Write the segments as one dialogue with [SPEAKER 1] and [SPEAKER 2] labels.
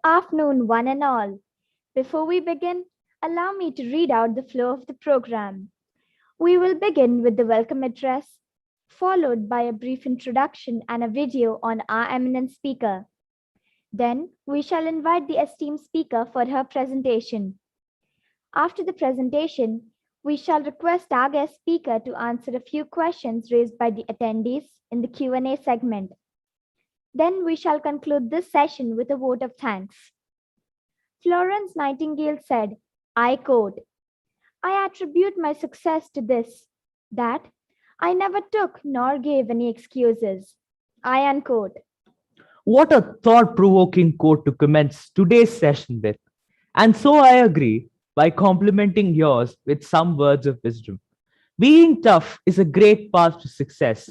[SPEAKER 1] afternoon, one and all. Before we begin, allow me to read out the flow of the program. We will begin with the welcome address, followed by a brief introduction and a video on our eminent speaker. Then we shall invite the esteemed speaker for her presentation. After the presentation, we shall request our guest speaker to answer a few questions raised by the attendees in the Q&A segment. Then we shall conclude this session with a vote of thanks. Florence Nightingale said, I quote, I attribute my success to this, that I never took nor gave any excuses. I unquote.
[SPEAKER 2] What a thought-provoking quote to commence today's session with. And so I agree by complimenting yours with some words of wisdom. Being tough is a great path to success.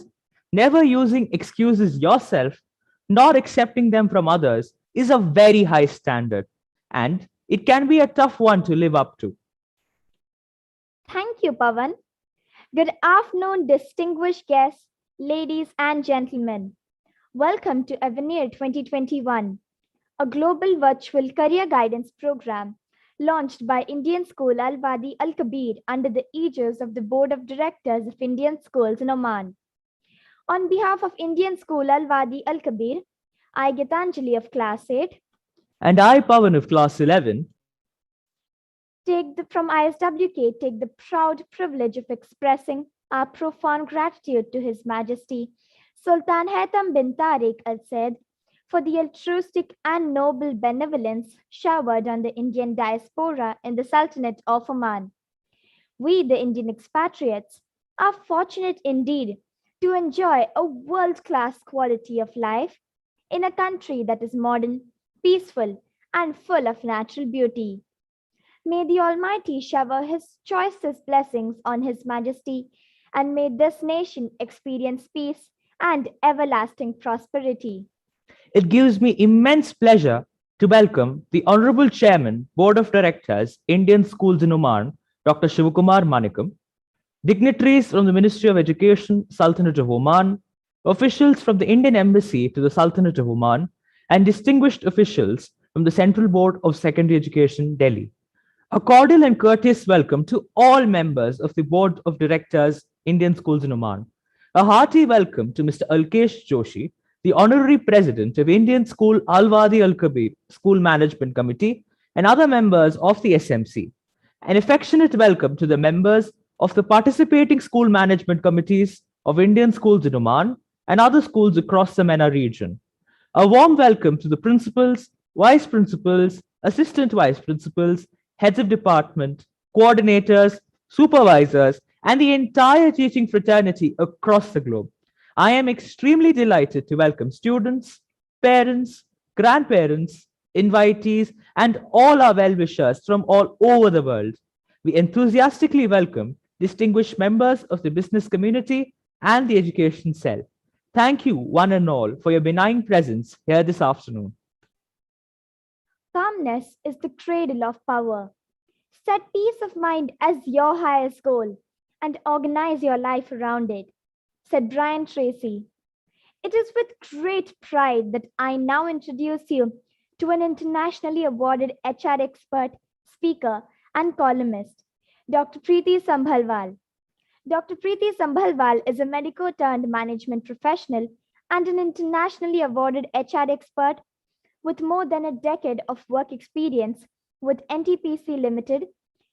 [SPEAKER 2] Never using excuses yourself, nor accepting them from others, is a very high standard. And it can be a tough one to live up to.
[SPEAKER 1] Thank you, Pavan. Good afternoon, distinguished guests, ladies and gentlemen. Welcome to Avenir 2021, a global virtual career guidance program launched by Indian School Al Wadi Al Kabir under the aegis of the Board of Directors of Indian Schools in Oman. On behalf of Indian School Al Wadi Al Kabir, I, Gitanjali of Class 8,
[SPEAKER 2] and I, Pavan of Class 11,
[SPEAKER 1] from ISWK, take the proud privilege of expressing our profound gratitude to His Majesty Sultan Haytham bin Tariq Al Said for the altruistic and noble benevolence showered on the Indian diaspora in the Sultanate of Oman. We, the Indian expatriates, are fortunate indeed to enjoy a world-class quality of life in a country that is modern, peaceful, and full of natural beauty. May the Almighty shower His choicest blessings on His Majesty, and may this nation experience peace and everlasting prosperity.
[SPEAKER 2] it gives me immense pleasure to welcome the Honorable Chairman, Board of Directors, Indian Schools in Oman, Dr. Shivakumar Manikam, dignitaries from the Ministry of Education, Sultanate of Oman, officials from the Indian Embassy to the Sultanate of Oman, and distinguished officials from the Central Board of Secondary Education, Delhi. A cordial and courteous welcome to all members of the Board of Directors, Indian Schools in Oman. A hearty welcome to Mr. Alkesh Joshi, the Honorary President of Indian School Al Wadi Al Kabir School Management Committee, and other members of the SMC. An affectionate welcome to the members of the participating school management committees of Indian schools in Oman and other schools across the MENA region. A warm welcome to the principals, vice principals, assistant vice principals, heads of department, coordinators, supervisors, and the entire teaching fraternity across the globe. I am extremely delighted to welcome students, parents, grandparents, invitees, and all our well-wishers from all over the world. We enthusiastically welcome distinguished members of the business community and the education cell. Thank you, one and all, for your benign presence here this afternoon.
[SPEAKER 1] Calmness is the cradle of power. Set peace of mind as your highest goal and organize your life around it, said Brian Tracy. It is with great pride that I now introduce you to an internationally awarded HR expert, speaker, and columnist, Dr.Priti Sambhalwal. Dr.Priti Sambhalwal is a medico-turned-management professional and an internationally awarded HR expert with more than a decade of work experience with NTPC Limited,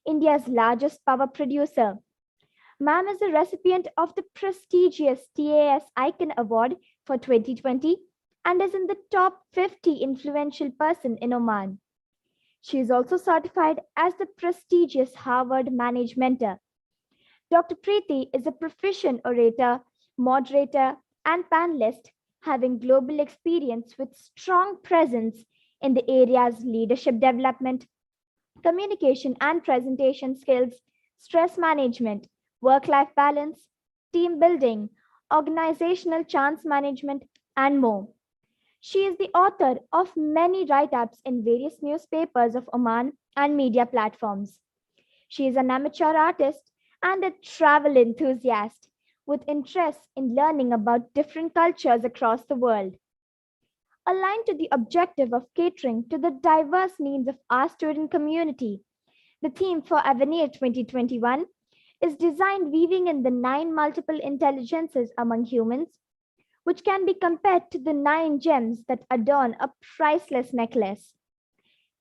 [SPEAKER 1] India's largest power producer. Ma'am is a recipient of the prestigious TAS Icon Award for 2020 and is in the top 50 influential person in Oman. She is also certified as the prestigious Harvard Manage Mentor. Dr. Priti is a proficient orator, moderator, and panelist, having global experience with strong presence in the areas leadership development, communication and presentation skills, stress management, work-life balance, team building, organizational chance management, and more. She is the author of many write-ups in various newspapers of Oman and media platforms. She is an amateur artist and a travel enthusiast with interest in learning about different cultures across the world. aligned to the objective of catering to the diverse needs of our student community. The theme for Avenir 2021 is designed weaving in the 9 multiple intelligences among humans, which can be compared to the 9 gems that adorn a priceless necklace.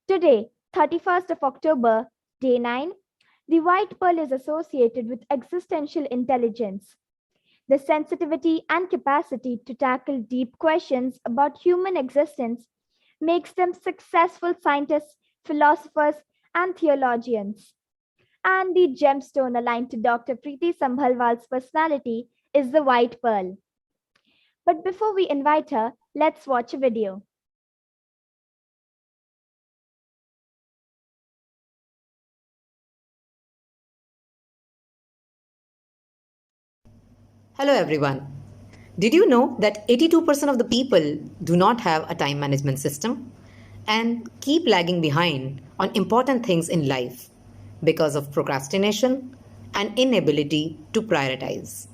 [SPEAKER 1] Today, 31st of October, day 9, the white pearl is associated with existential intelligence, the sensitivity and capacity to tackle deep questions about human existence makes them successful scientists, philosophers, and theologians. And the gemstone aligned to Dr.Priti Sambhalwal's personality is the white pearl. But before we invite her, let's watch a video.
[SPEAKER 3] Hello everyone. Did you know that 82% of the people do not have a time management system and keep lagging behind on important things in life because of procrastination and inability to prioritize?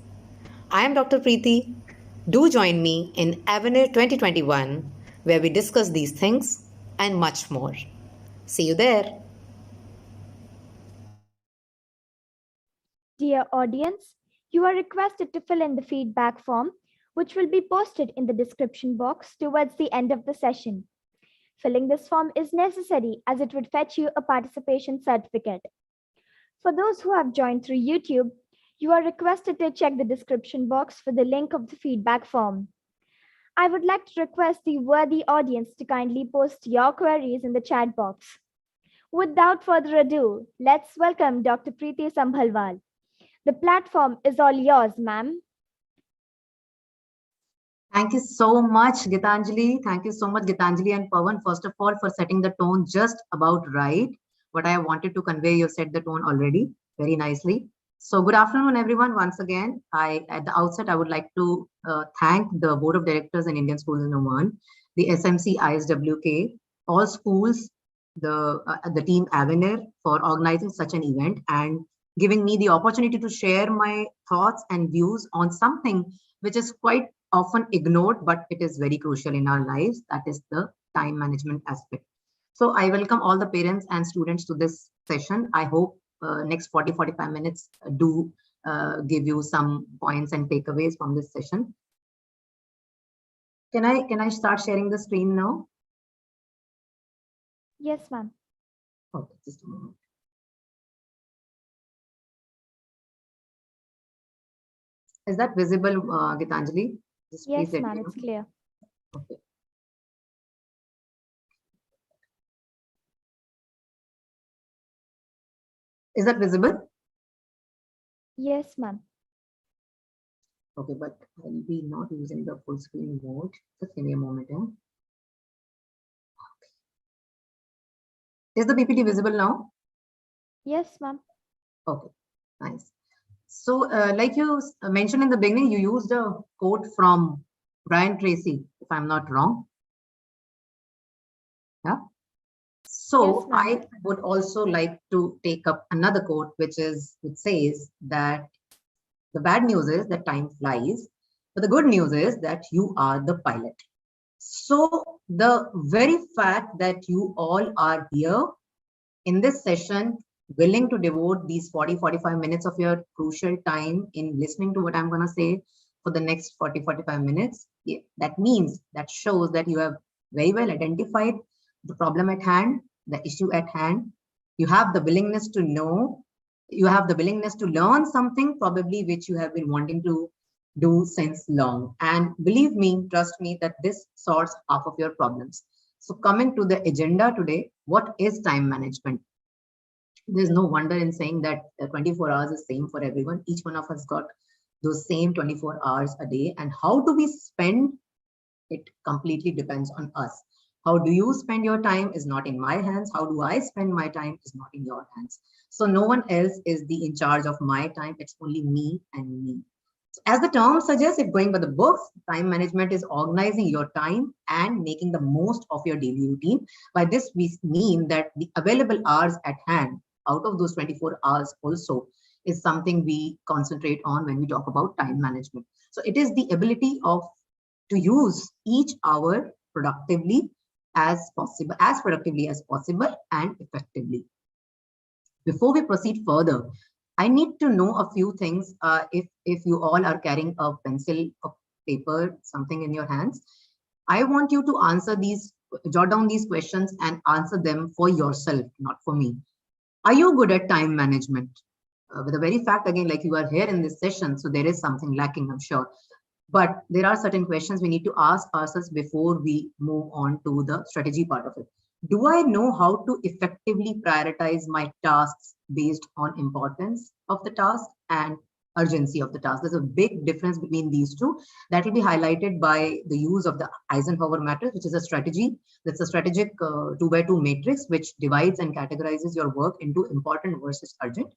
[SPEAKER 3] I am Dr. Preeti. Do join me in Avenir 2021 where we discuss these things and much more. See you there.
[SPEAKER 1] Dear audience, you are requested to fill in the feedback form, which will be posted in the description box towards the end of the session. Filling this form is necessary as it would fetch you a participation certificate. For those who have joined through YouTube, you are requested to check the description box for the link of the feedback form. I would like to request the worthy audience to kindly post your queries in the chat box. Without further ado, let's welcome Dr. Priti Sambhalwal. The platform is all yours, ma'am.
[SPEAKER 4] Thank you so much, Gitanjali. Thank you so much, Gitanjali and Pawan, first of all, for setting the tone just about right. What I wanted to convey, you set the tone already very nicely. So good afternoon, everyone. Once again, at the outset, I would like to thank the Board of Directors in Indian Schools in Oman, the SMC ISWK, all schools, the team Avenir for organizing such an event and giving me the opportunity to share my thoughts and views on something which is quite often ignored, but it is very crucial in our lives. That is the time management aspect. So I welcome all the parents and students to this session. I hope next 40-45 minutes do give you some points and takeaways from this session. Can I start sharing the screen now?
[SPEAKER 1] Yes, ma'am.
[SPEAKER 4] Okay, just a moment. Is that visible, Gitanjali?
[SPEAKER 1] Just yes, ma'am, it's clear.
[SPEAKER 4] Okay. Is that visible?
[SPEAKER 1] Yes, ma'am.
[SPEAKER 4] Okay, but I'll be not using the full screen mode. Just give me a moment. Okay. Is the PPT visible now?
[SPEAKER 1] Yes, ma'am.
[SPEAKER 4] Okay, nice. So, like you mentioned in the beginning, you used a quote from Brian Tracy, if I'm not wrong. Yeah. So, yes, I would also like to take up another quote, which says that the bad news is that time flies, but the good news is that you are the pilot. So, the very fact that you all are here in this session, willing to devote these 40-45 minutes of your crucial time in listening to what I'm going to say for the next 40-45 minutes, that shows that you have very well identified the problem at hand, the issue at hand. You have the willingness to know, you have the willingness to learn something probably which you have been wanting to do since long. And believe me, trust me, that this sorts half of your problems. So coming to the agenda today, what is time management? There's no wonder in saying that 24 hours is same for everyone. Each one of us got those same 24 hours a day. And how do we spend it completely depends on us. How do you spend your time is not in my hands. How do I spend my time is not in your hands. So no one else is in charge of my time. It's only me and me. So as the term suggests, if going by the books, time management is organizing your time and making the most of your daily routine. By this, we mean that the available hours at hand out of those 24 hours also is something we concentrate on when we talk about time management. So it is the ability to use each hour productively as possible and effectively. Before we proceed further, I need to know a few things. If you all are carrying a pencil, a paper, something in your hands, I want you to answer these, jot down these questions and answer them for yourself, not for me. Are you good at time management? With the very fact, again, like you are here in this session, so there is something lacking, I'm sure. But there are certain questions we need to ask ourselves before we move on to the strategy part of it. Do I know how to effectively prioritize my tasks based on importance of the task and urgency of the task? There's a big difference between these two. That will be highlighted by the use of the Eisenhower matrix, which is a strategy. That's a strategic 2x2 matrix, which divides and categorizes your work into important versus urgent.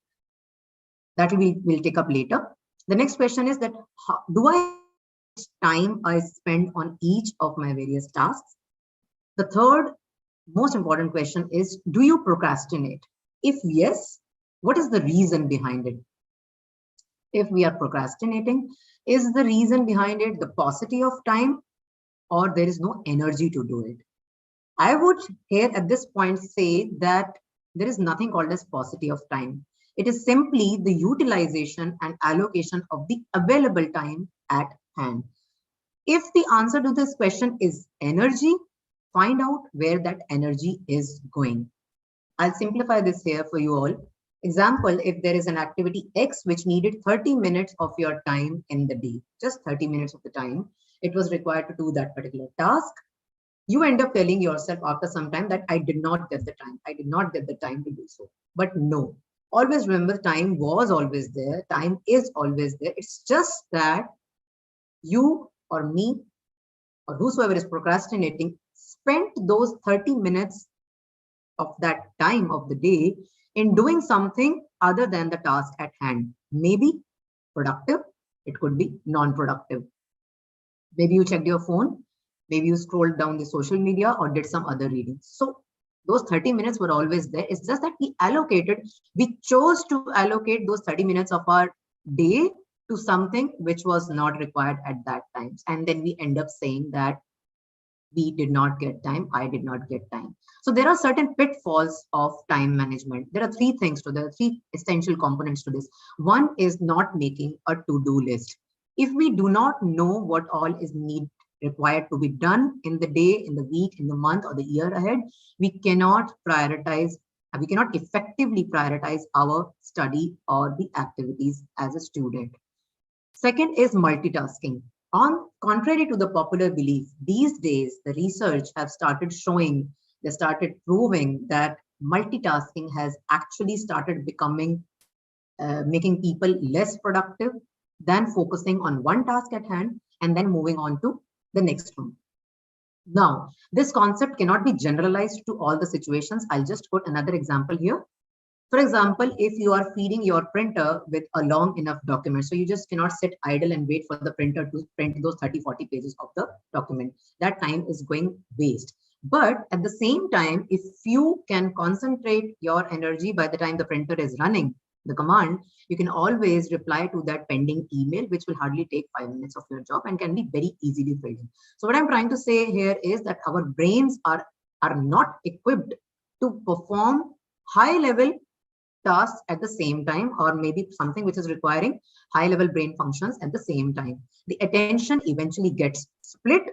[SPEAKER 4] That we'll take up later. The next question is that do I time I spend on each of my various tasks? The third most important question is, do you procrastinate? If yes, what is the reason behind it? If we are procrastinating, is the reason behind it the paucity of time, or there is no energy to do it? I would here at this point say that there is nothing called as paucity of time. It is simply the utilization and allocation of the available time at hand. If the answer to this question is energy, find out where that energy is going. I'll simplify this here for you all. Example, if there is an activity X which needed 30 minutes of your time in the day, just 30 minutes of the time, it was required to do that particular task. You end up telling yourself after some time that I did not get the time. I did not get the time to do so. But no, always remember, time was always there. Time is always there. It's just that you or me or whosoever is procrastinating spent those 30 minutes of that time of the day in doing something other than the task at hand. Maybe productive, it could be non-productive. Maybe you checked your phone, maybe you scrolled down the social media or did some other reading. So those 30 minutes were always there. It's just that we chose to allocate those 30 minutes of our day to something which was not required at that time. And then we end up saying that we did not get time, I did not get time. So there are certain pitfalls of time management. There are three essential components to this. One is not making a to-do list. If we do not know what all is required to be done in the day, in the week, in the month, or the year ahead, we cannot effectively prioritize our study or the activities as a student. Second is multitasking. On contrary to the popular belief, these days the research have started proving that multitasking has actually started making people less productive than focusing on one task at hand and then moving on to the next one. Now, this concept cannot be generalized to all the situations. I'll just put another example here. For example, if you are feeding your printer with a long enough document, so you just cannot sit idle and wait for the printer to print those 30-40 pages of the document. That time is going waste. But at the same time, if you can concentrate your energy by the time the printer is running the command, you can always reply to that pending email, which will hardly take 5 minutes of your job and can be very easily filled in. So what I'm trying to say here is that our brains are not equipped to perform high-level tasks at the same time, or maybe something which is requiring high-level brain functions at the same time. The attention eventually gets split.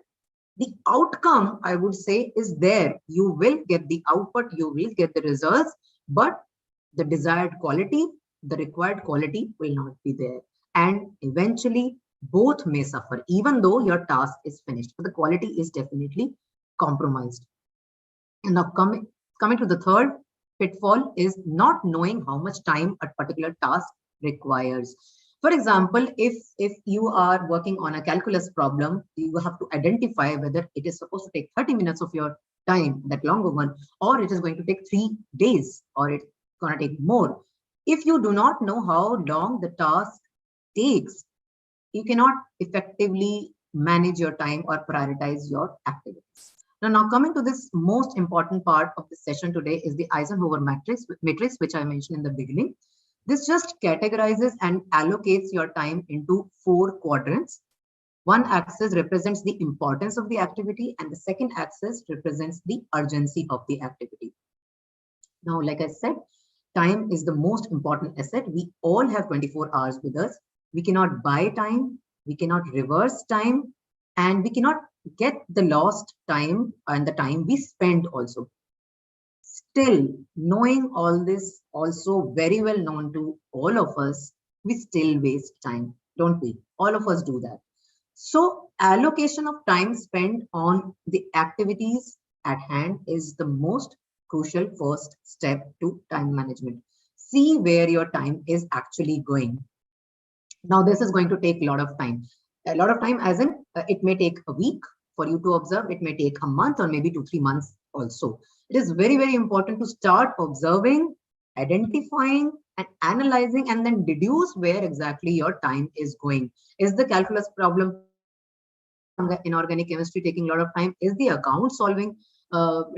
[SPEAKER 4] The outcome, I would say, is there. You will get the output, you will get the results, but the desired quality, the required quality will not be there. And eventually, both may suffer, even though your task is finished, but the quality is definitely compromised. And now coming to the third pitfall is not knowing how much time a particular task requires. For example, if you are working on a calculus problem, you have to identify whether it is supposed to take 30 minutes of your time, that longer one, or it is going to take 3 days, or it's going to take more. If you do not know how long the task takes, you cannot effectively manage your time or prioritize your activities. Now coming to this most important part of the session today is the Eisenhower matrix, which I mentioned in the beginning. This just categorizes and allocates your time into 4 quadrants. One axis represents the importance of the activity, and the second axis represents the urgency of the activity. Now, like I said, time is the most important asset. We all have 24 hours with us. We cannot buy time, we cannot reverse time, and we cannot get the lost time and the time we spend also. Still, knowing all this, also very well known to all of us, we still waste time, don't we? All of us do that. So, allocation of time spent on the activities at hand is the most crucial first step to time management. See where your time is actually going. Now, this is going to take a lot of time. A lot of time, as in, it may take a week for you to observe, it may take a month or maybe 2-3 months also. It is very, very important to start observing, identifying, and analyzing, and then deduce where exactly your time is going. Is the calculus problem from inorganic chemistry taking a lot of time? Is the account solving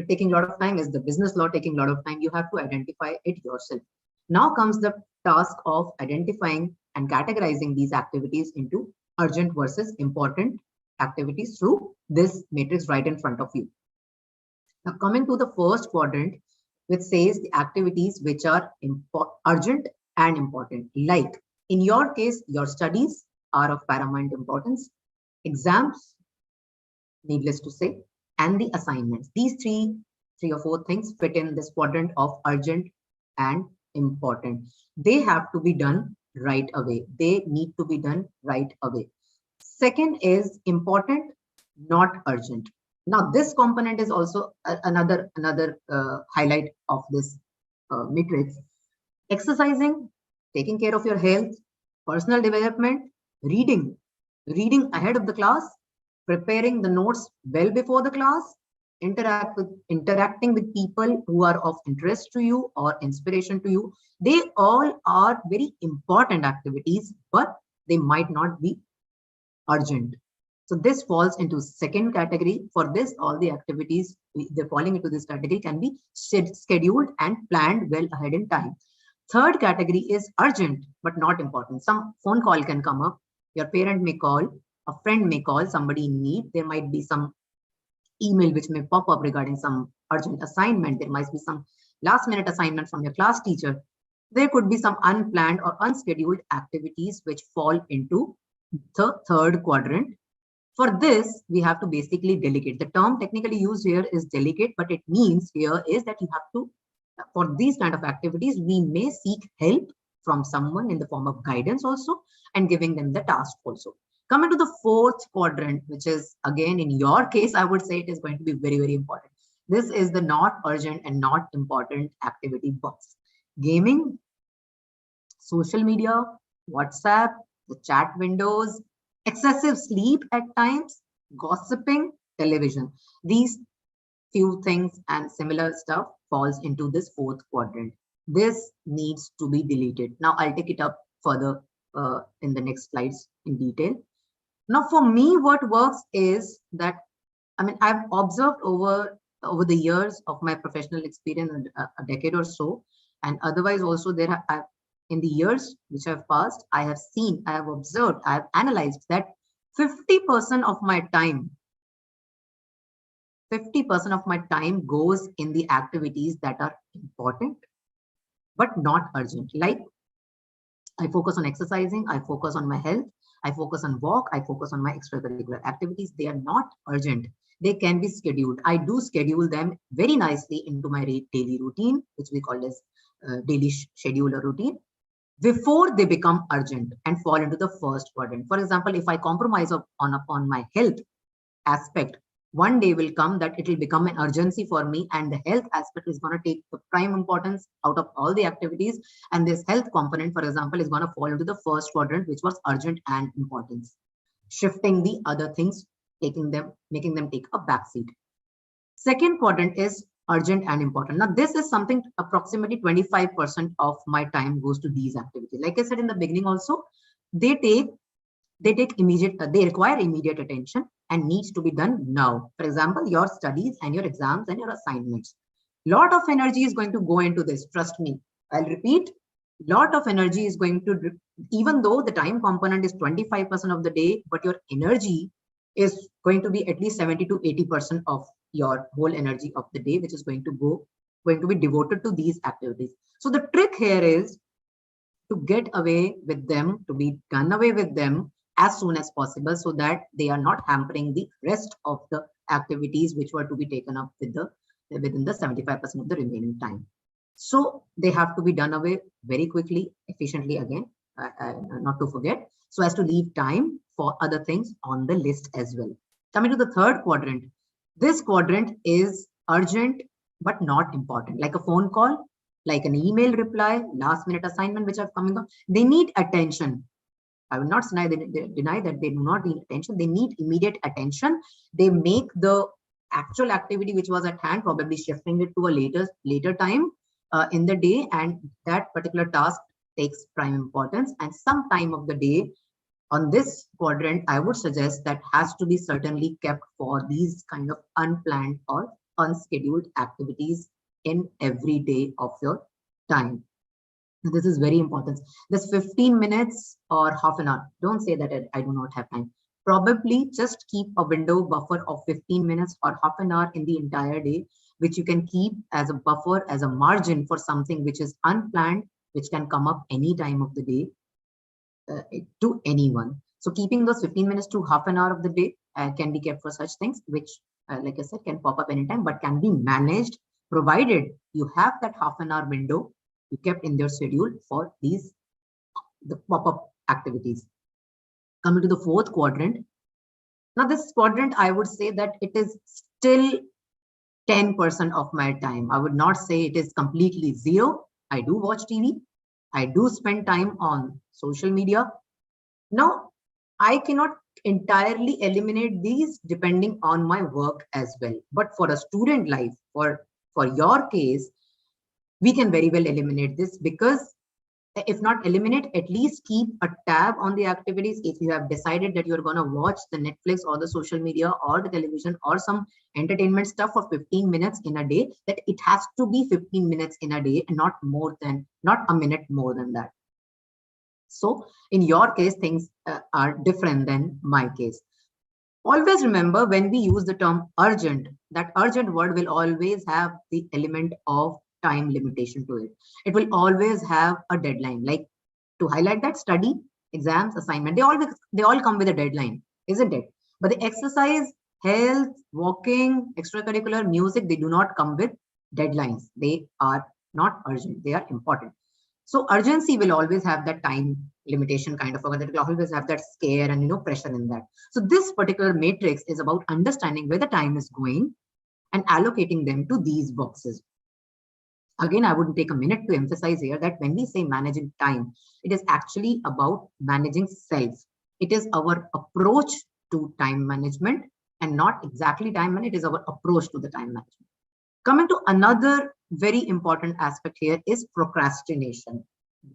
[SPEAKER 4] taking a lot of time? Is the business law taking a lot of time? You have to identify it yourself. Now comes the task of identifying and categorizing these activities into urgent versus important activities through this matrix right in front of you. Now, coming to the first quadrant, which says the activities which are urgent and important. Like in your case, your studies are of paramount importance, exams, needless to say, and the assignments. These three or four things fit in this quadrant of urgent and important. They have to be done right away. They need to be done right away. Second is important, not urgent. Now, this component is also another highlight of this matrix. Exercising, taking care of your health, personal development, reading ahead of the class, preparing the notes well before the class, interacting with people who are of interest to you or inspiration to you. They all are very important activities, but they might not be urgent. So this falls into second category. For this, all the activities they're falling into this category can be scheduled and planned well ahead in time. Third category is urgent but not important. Some phone call can come up. Your parent may call, a friend may call, somebody in need. There might be some email which may pop up regarding some urgent assignment. There might be some last minute assignment from your class teacher. There could be some unplanned or unscheduled activities which fall into the third quadrant. For this, we have to basically delegate. The term technically used here is delegate, but it means here is that you have to, for these kind of activities, we may seek help from someone in the form of guidance also and giving them the task also. Coming to the fourth quadrant, which is again in your case, I would say it is going to be very, very important. This is the not urgent and not important activity box. Gaming, social media, WhatsApp, the chat windows, excessive sleep at times, gossiping, television. These few things and similar stuff falls into this fourth quadrant. This needs to be deleted. Now I'll take it up further in the next slides in detail. Now for me, what works is that, I've observed over the years of my professional experience, a decade or so, and otherwise also in the years which have passed, I have seen, I have observed, I have analyzed that 50% of my time, 50% of my time goes in the activities that are important, but not urgent. Like I focus on exercising, I focus on my health, I focus on walk, I focus on my extracurricular activities. They are not urgent. They can be scheduled. I do schedule them very nicely into my daily routine, which we call as daily scheduler routine, before they become urgent and fall into the first quadrant. For example, if I compromise on my health aspect, one day will come that it will become an urgency for me, and the health aspect is going to take the prime importance out of all the activities. And this health component, for example, is going to fall into the first quadrant, which was urgent and importance, shifting the other things, making them take a backseat. Second quadrant is urgent and important. Now, this is something approximately 25% of my time goes to these activities. Like I said in the beginning also, they require immediate attention and needs to be done now. For example, your studies and your exams and your assignments. Lot of energy is going to go into this. Trust me. I'll repeat. lot of energy is going to, even though the time component is 25% of the day, but your energy is going to be at least 70 to 80% of your whole energy of the day, which is going to be devoted to these activities. So the trick here is to get away with them, to be done away with them as soon as possible, so that they are not hampering the rest of the activities which were to be taken up within the 75% of the remaining time. So they have to be done away very quickly, efficiently again, not to forget, so as to leave time for other things on the list as well. Coming to the third quadrant, this quadrant is urgent but not important, like a phone call, like an email reply, last minute assignment which are coming up. They need attention. I will not deny that they do not need attention. They need immediate attention. They make the actual activity which was at hand, probably shifting it to a later time in the day, and that particular task takes prime importance. And some time of the day on this quadrant, I would suggest that has to be certainly kept for these kind of unplanned or unscheduled activities in every day of your time. This is very important. This 15 minutes or half an hour, don't say that I do not have time. Probably just keep a window buffer of 15 minutes or half an hour in the entire day, which you can keep as a buffer, as a margin for something which is unplanned, which can come up any time of the day to anyone. So keeping those 15 minutes to half an hour of the day can be kept for such things, which, like I said, can pop up anytime, but can be managed, provided you have that half an hour window you kept in your schedule for the pop-up activities. Coming to the fourth quadrant. Now this quadrant, I would say that it is still 10% of my time. I would not say it is completely zero. I do watch TV. I do spend time on social media. Now, I cannot entirely eliminate these depending on my work as well. But for a student life, for your case, we can very well eliminate this, because if not eliminate, at least keep a tab on the activities. If you have decided that you're going to watch the Netflix or the social media or the television or some entertainment stuff for 15 minutes in a day, that it has to be 15 minutes in a day and not a minute more than that. So in your case, things are different than my case. Always remember, when we use the term urgent, that urgent word will always have the element of time limitation to it. It will always have a deadline. Like, to highlight that, study, exams, assignment, they all come with a deadline, isn't it? But the exercise, health, walking, extracurricular, music, they do not come with deadlines. They are not urgent, they are important. So urgency will always have that time limitation kind of, that will always have that scare and pressure in that. So this particular matrix is about understanding where the time is going and allocating them to these boxes. Again, I would take a minute to emphasize here that when we say managing time, it is actually about managing self. It is our approach to time management, and not exactly time management, it is our approach to the time management. Coming to another very important aspect here is procrastination,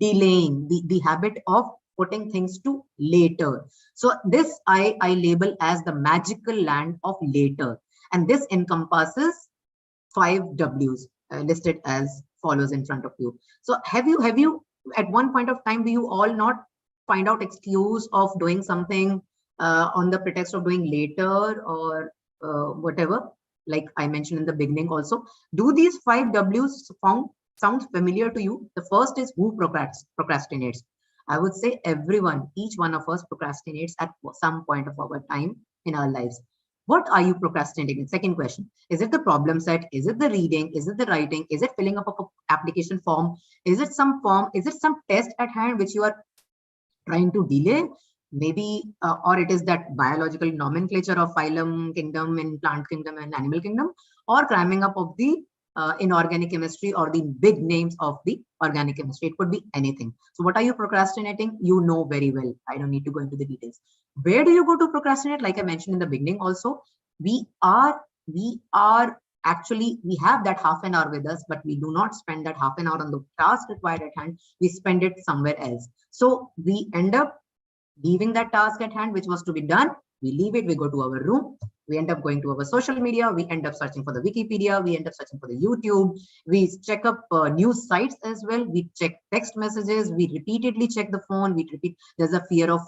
[SPEAKER 4] delaying, the habit of putting things to later. So this I label as the magical land of later. And this encompasses 5 W's listed as follows in front of you. So have you at one point of time, do you all not find out excuse of doing something on the pretext of doing later or whatever? Like I mentioned in the beginning also, do these 5 W's sound familiar to you? The first is, who procrastinates? I would say everyone, each one of us procrastinates at some point of our time in our lives. What are you procrastinating? Second question, is it the problem set? Is it the reading? Is it the writing? Is it filling up an application form? Is it some form? Is it some test at hand which you are trying to delay? Maybe, or it is that biological nomenclature of phylum, kingdom, and plant kingdom and animal kingdom, or cramming up of the inorganic chemistry or the big names of the organic chemistry. It could be anything. So what are you procrastinating? You know very well. I don't need to go into the details. Where do you go to procrastinate? Like I mentioned in the beginning also, we have that half an hour with us, but we do not spend that half an hour on the task required at hand. We spend it somewhere else. So we end up leaving that task at hand, which was to be done. We leave it, we go to our room, We end up going to our social media, we end up searching for the Wikipedia, we end up searching for the YouTube, we check up news sites as well, we check text messages, we repeatedly check the phone, there's a fear of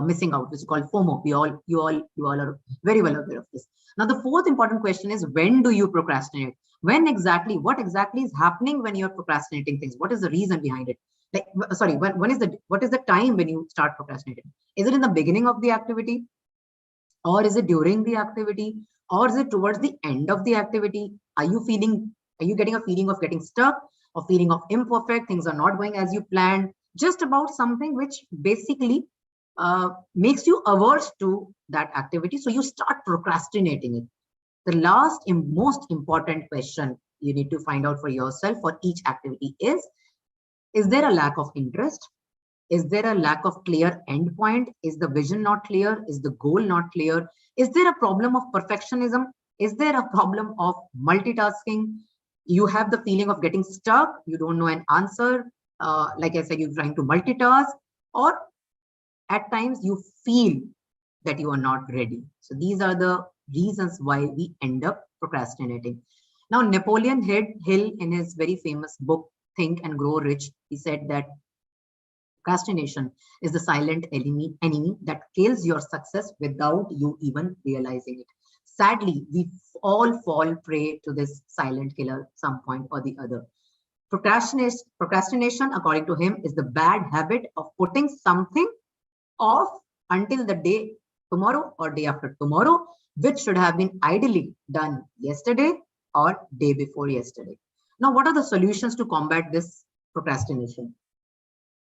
[SPEAKER 4] missing out, which is called FOMO. You all are very well aware of this. Now, the fourth important question is, when do you procrastinate? When exactly, what exactly is happening when you're procrastinating things? What is the reason behind it? Like, sorry, what is the time when you start procrastinating? Is it in the beginning of the activity? Or is it during the activity? Or is it towards the end of the activity? Are you getting a feeling of getting stuck, or feeling of imperfect, things are not going as you planned, just about something which basically makes you averse to that activity, so you start procrastinating it? The last and most important question you need to find out for yourself for each activity is there a lack of interest? Is there a lack of clear endpoint? Is the vision not clear? Is the goal not clear? Is there a problem of perfectionism? Is there a problem of multitasking? You have the feeling of getting stuck. You don't know an answer. Like I said, you're trying to multitask, or at times you feel that you are not ready. So these are the reasons why we end up procrastinating. Now, Napoleon Hill, in his very famous book, Think and Grow Rich, he said that procrastination is the silent enemy that kills your success without you even realizing it. Sadly, we all fall prey to this silent killer some point or the other. Procrastination, according to him, is the bad habit of putting something off until the day tomorrow or day after tomorrow, which should have been ideally done yesterday or day before yesterday. Now, what are the solutions to combat this procrastination?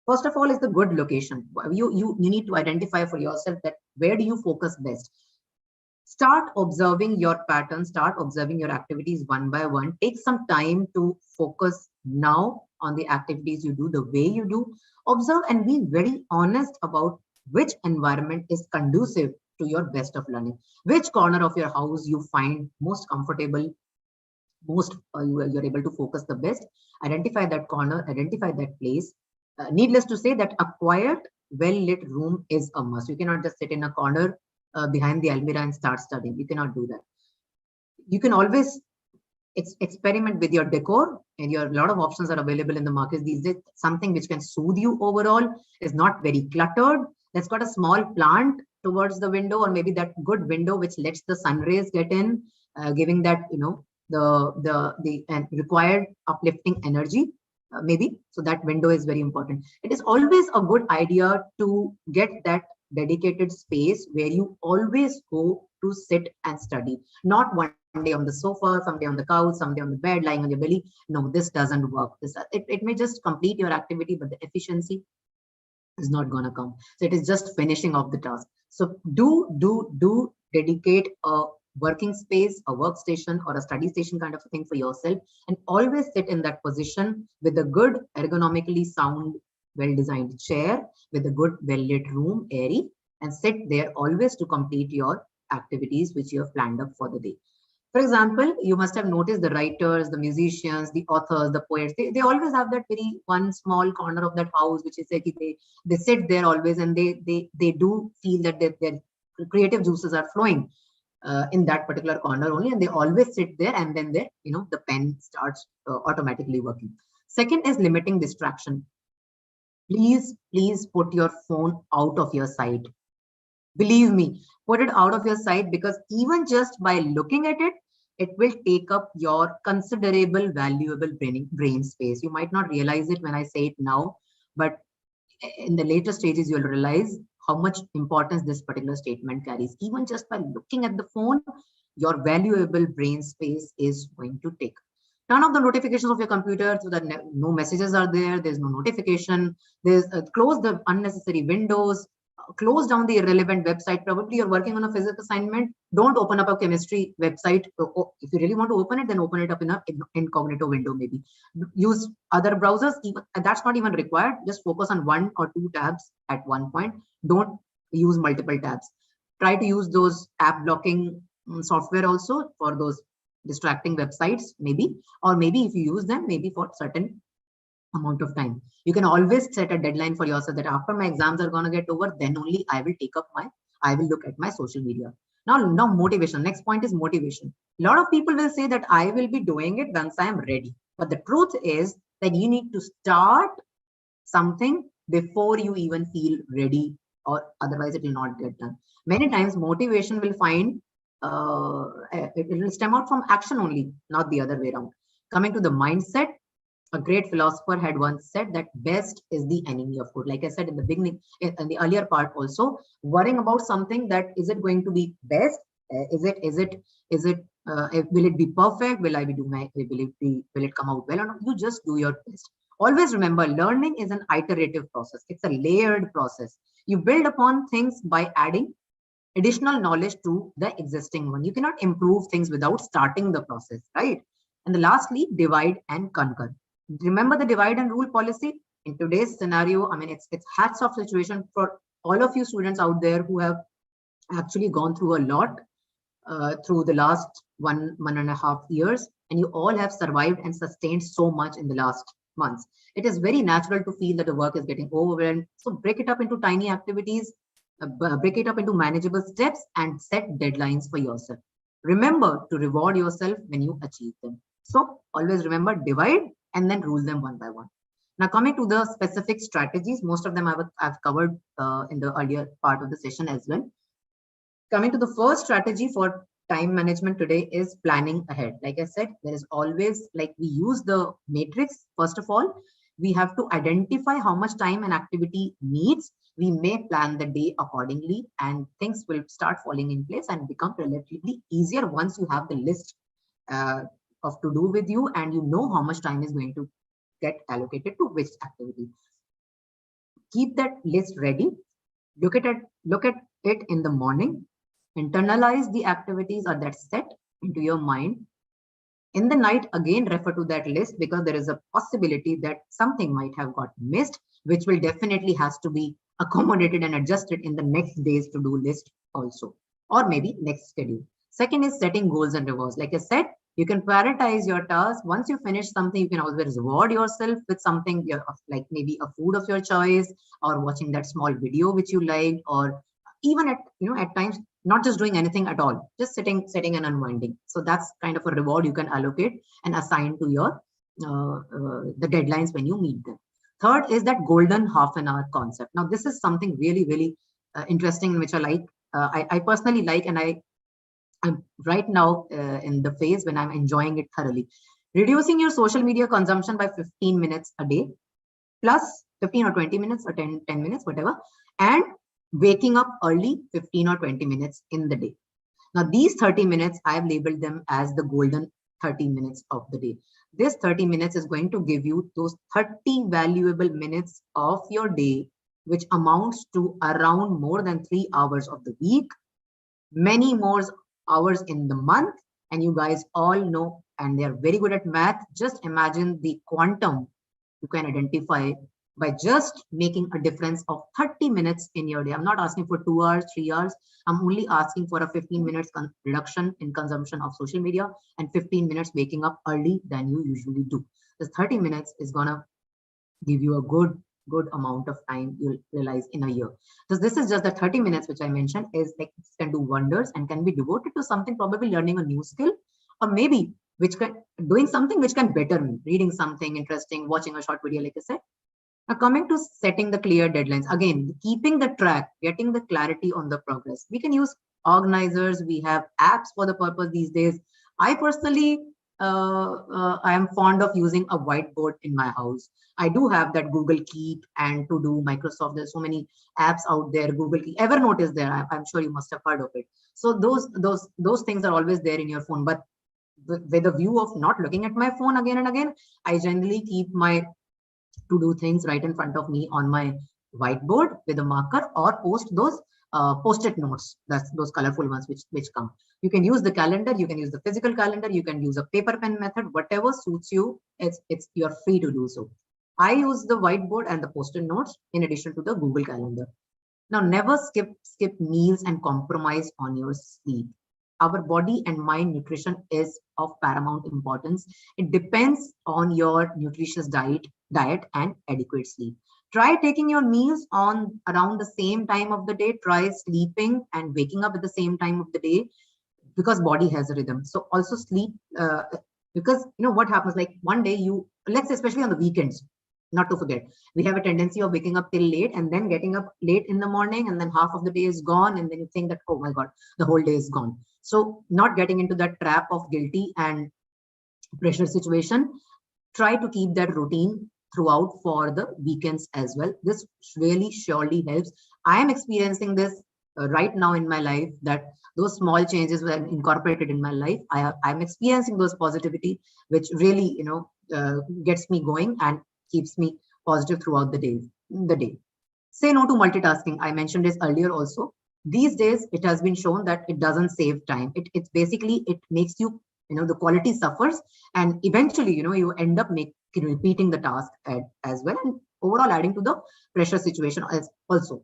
[SPEAKER 4] First of all, is the good location. You need to identify for yourself that where do you focus best. Start observing your patterns, start observing your activities one by one. Take some time to focus now on the activities you do, the way you do. Observe and be very honest about which environment is conducive to your best of learning. Which corner of your house you find most comfortable, you're able to focus the best. Identify that corner, identify that place. Needless to say that a quiet, well-lit room is a must. You cannot just sit in a corner behind the almirah and start studying. You cannot do that. You can always experiment with your decor, and a lot of options are available in the market these days. Something which can soothe you overall, is not very cluttered. That's got a small plant towards the window, or maybe that good window which lets the sun rays get in, giving that the required uplifting energy. Maybe so that window is very important. It is always a good idea to get that dedicated space where you always go to sit and study, not one day on the sofa, someday on the couch, someday on the bed, lying on your belly. No, this doesn't work. It may just complete your activity, but the efficiency is not going to come. So it is just finishing off the task. So do dedicate a working space, a workstation, or a study station kind of a thing for yourself, and always sit in that position with a good, ergonomically sound, well-designed chair, with a good, well-lit room, airy, and sit there always to complete your activities which you have planned up for the day. For example, you must have noticed the writers, the musicians, the authors, the poets, they always have that very one small corner of that house, which is like they sit there always, and they do feel that their creative juices are flowing in that particular corner only, and they always sit there, and then the pen starts automatically working. Second is limiting distraction. Please put your phone out of your sight. Believe me, put it out of your sight, because even just by looking at it, it will take up your considerable, valuable brain space. You might not realize it when I say it now, but in the later stages, you'll realize how much importance this particular statement carries. Even just by looking at the phone, your valuable brain space is going to take. Turn off the notifications of your computer so that no messages are there. There's no notification. Close the unnecessary windows. Close down the irrelevant website. Probably you're working on a physics assignment. Don't open up a chemistry website. If you really want to open it, then open it up in an incognito window. Maybe use other browsers. Even that's not even required. Just focus on one or two tabs at one point. Don't use multiple tabs. Try to use those app blocking software also for those distracting websites, maybe, or maybe if you use them, maybe for certain amount of time. You can always set a deadline for yourself that after my exams are going to get over, then only I will look at my social media. Now motivation. Next point is motivation. A lot of people will say that I will be doing it once I am ready. But the truth is that you need to start something before you even feel ready, or otherwise it will not get done. Many times motivation will find it will stem out from action only, not the other way around. Coming to the mindset, a great philosopher had once said that best is the enemy of good. Like I said in the beginning, in the earlier part also, worrying about something that is it going to be best? Is it will it be perfect? Will I be do my will it come out well or not? You just do your best. Always remember, learning is an iterative process. It's a layered process. You build upon things by adding additional knowledge to the existing one. You cannot improve things without starting the process, right? And the lastly, divide and conquer. Remember the divide and rule policy? In today's scenario, I mean, it's hats off situation for all of you students out there who have actually gone through a lot through the last 1.5 years, and you all have survived and sustained so much in the last months. It is very natural to feel that the work is getting overwhelmed. So break it up into tiny activities, break it up into manageable steps, and set deadlines for yourself. Remember to reward yourself when you achieve them. So always remember, divide and then rule them one by one. Now, coming to the specific strategies, most of them I've covered in the earlier part of the session as well. Coming to the first strategy for time management today is planning ahead. Like I said, there is always, like, we use the matrix. First of all, we have to identify how much time an activity needs. We may plan the day accordingly, and things will start falling in place and become relatively easier once you have the list of to do with you, and you know how much time is going to get allocated to which activity. Keep that list ready. Look at it in the morning. Internalize the activities or that set into your mind. In the night, again refer to that list, because there is a possibility that something might have got missed, which will definitely has to be accommodated and adjusted in the next day's to-do list also, or maybe next schedule. Second is setting goals and rewards. Like I said, you can prioritize your tasks. Once you finish something, you can always reward yourself with something like maybe a food of your choice, or watching that small video which you liked, or even at times not just doing anything at all, just sitting and unwinding. So that's kind of a reward you can allocate and assign to your the deadlines when you meet them. Third is that golden half an hour concept. Now this is something really interesting, which I like. I personally like, and I'm right now in the phase when I'm enjoying it thoroughly. Reducing your social media consumption by 15 minutes a day, plus 15 or 20 minutes or 10 minutes, whatever, and waking up early 15 or 20 minutes in the day. Now, these 30 minutes, I've labeled them as the golden 30 minutes of the day. This 30 minutes is going to give you those 30 valuable minutes of your day, which amounts to around more than 3 hours of the week, many more hours in the month. And you guys all know, and they're very good at math. Just imagine the quantum you can identify by just making a difference of 30 minutes in your day. I'm not asking for 2 hours, 3 hours. I'm only asking for a 15 minutes reduction in consumption of social media and 15 minutes waking up early than you usually do. This 30 minutes is gonna give you a good amount of time, you'll realize, in a year. So this is just the 30 minutes which I mentioned is like can do wonders and can be devoted to something, probably learning a new skill, or maybe doing something which can better me, reading something interesting, watching a short video, like I said. Now, coming to setting the clear deadlines, again, keeping the track, getting the clarity on the progress. We can use organizers. We have apps for the purpose these days. I personally, I am fond of using a whiteboard in my house. I do have that Google Keep and To Do, Microsoft. There's so many apps out there. Google Keep, Evernote is there. I'm sure you must have heard of it. So those things are always there in your phone. But with a view of not looking at my phone again and again, I generally keep my to do things right in front of me on my whiteboard with a marker, or post those post-it notes. That's those colorful ones which come. You can use the calendar, you can use the physical calendar, you can use a paper pen method, whatever suits you. It's you're free to do so. I use the whiteboard and the post-it notes in addition to the Google Calendar. Now, never skip meals and compromise on your sleep. Our body and mind nutrition is of paramount importance. It depends on your nutritious diet and adequate sleep. Try taking your meals on around the same time of the day. Try sleeping and waking up at the same time of the day, because body has a rhythm. So also sleep, because what happens, like one day let's say, especially on the weekends, not to forget, we have a tendency of waking up till late and then getting up late in the morning, and then half of the day is gone, and then you think that, oh my God, the whole day is gone. So not getting into that trap of guilty and pressure situation, try to keep that routine throughout for the weekends as well. This really surely helps. I am experiencing this right now in my life, that those small changes were incorporated in my life. I'm experiencing those positivity, which really gets me going and keeps me positive throughout the day. Say no to multitasking. I mentioned this earlier also. These days it has been shown that it doesn't save time. It's basically, it makes you, the quality suffers, and eventually you end up repeating the task as well, and overall adding to the pressure situation as also.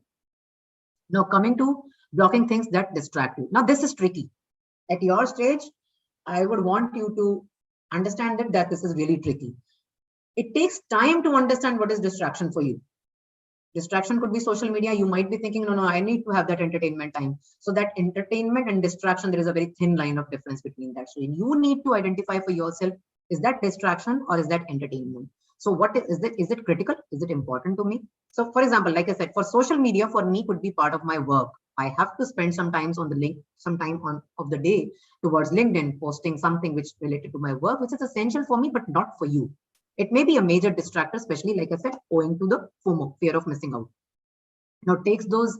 [SPEAKER 4] Now coming to blocking things that distract you. Now this is tricky. At your stage, I would want you to understand that this is really tricky. It takes time to understand what is distraction for you. Distraction could be social media. You might be thinking, no, I need to have that entertainment time. So that entertainment and distraction, there is a very thin line of difference between that. So you need to identify for yourself, is that distraction or is that entertainment? So what is it? Is it critical? Is it important to me? So for example, like I said, for social media, for me could be part of my work. I have to spend some time of the day towards LinkedIn, posting something which related to my work, which is essential for me, but not for you. It may be a major distractor, especially, like I said, owing to the FOMO, fear of missing out. Now take those